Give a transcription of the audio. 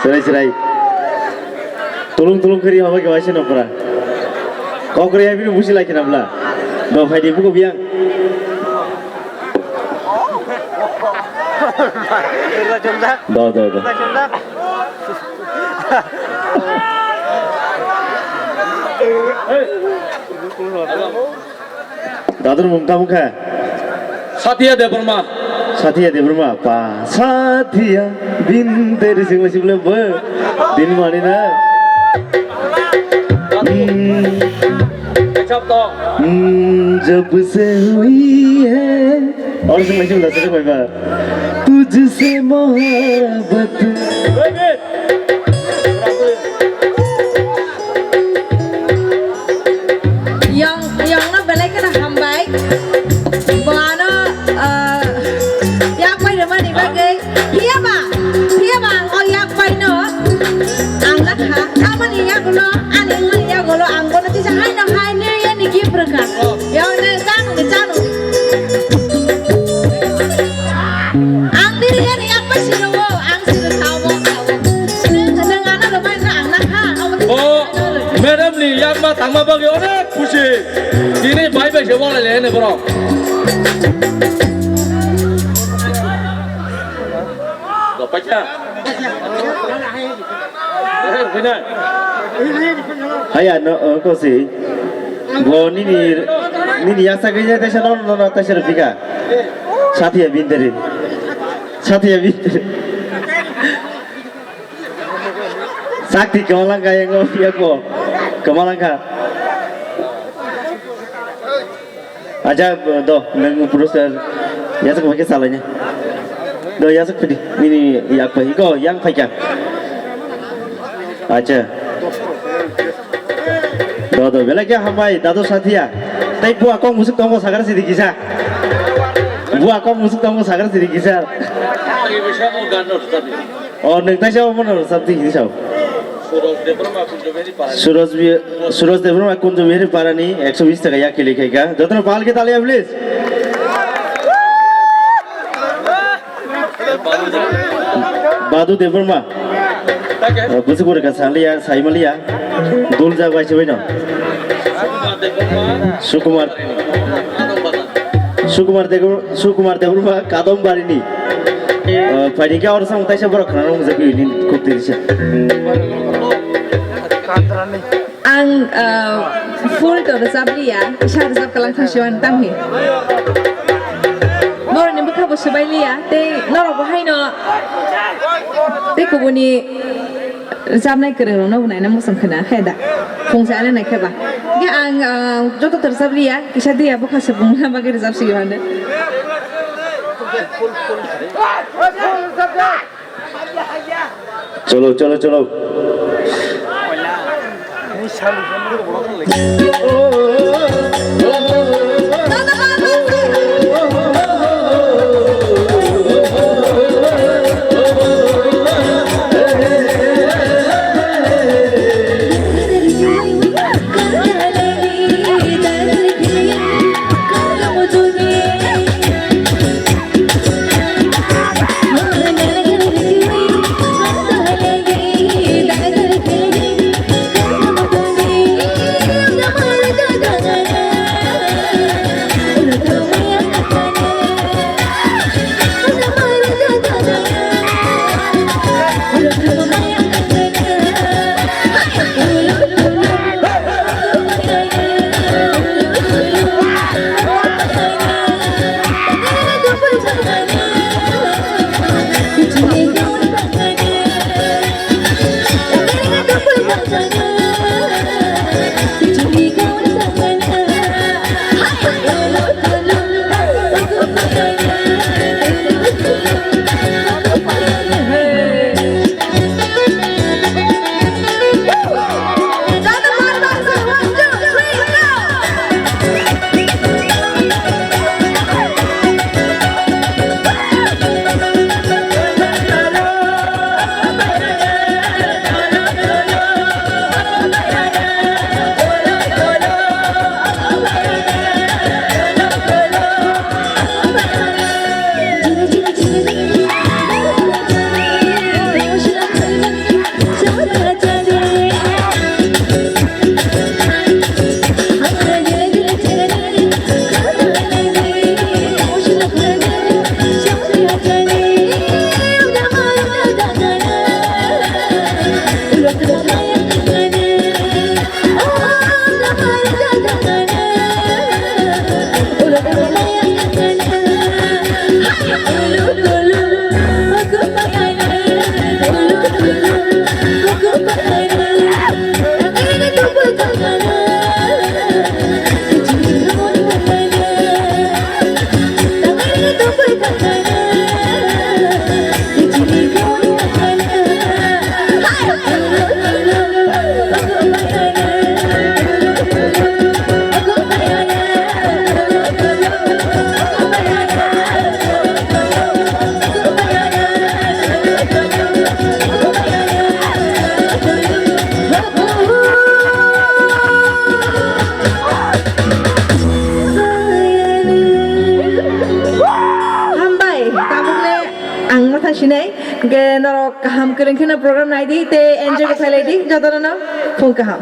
serai tolong kiri hawa ke wajah nopra kau kiri habis musi lagi nabla do fai di buku biang do dadur muka Satya Debrma pa Satya bin teri sing masih belum din mani na जब से हुई है और सुन मैं चुला से कोई बात तुझसे मोहब्बत yang na belai kena hambai bana yak pai de mani bagai dia ba oh yak pai no ang nak ha amani yak lo ani mani yak lo ang ko nanti sahai na hai ne ya ni ki praka ya ne janu ang diri ya ni yak pai sino wo ang sino tawo ne ngana lo mai na ang nak ha oh madam ni yak ma tang ma ba ge ore kushi ini baik je wang le ne bro do pacha benar hai ano kau sih bo ni ya sahaja tesa non tesa rupika Satya bin teri sakti kemalang kaya ngopi aku kemalang ka aja do neng produser ya sak pakai salahnya do ya sak pedi ini ya apa iko yang pakai aja do bela kya hamai dado Satya tai buah kau musik tonggo sagar sedikit kisah buah kau musik tonggo sagar sedikit kisah lagi bisa mau ganor tadi oh neng tasya mana sabti kisah सूरज देवरमा कुंज मेरे पारानी 120 টাকা या खेले खेगा जतन पाल के तालियां please बादू देवरमा बुझुगुर का सालिया साइमलिया दुल जा गाइसे बैन सुकुमार देवरमा कादम बारिनी फाइनिका और sang taisa borok khana rong jabi ni kopti dise ang full to resabli ya shar resab kalang thasiwan tamhi bor ni bukha bo sabaili ya te noro bo haino te kubuni resab nai kere no nai na musam khana heda phungsa na nai khaba ge ang joto to resabli ya kisha dia bukha se bungna bagi resab siwan चलो sinai ke norok kaham kering kena program nai di te enjoy ko phelai di jotono na phone kaham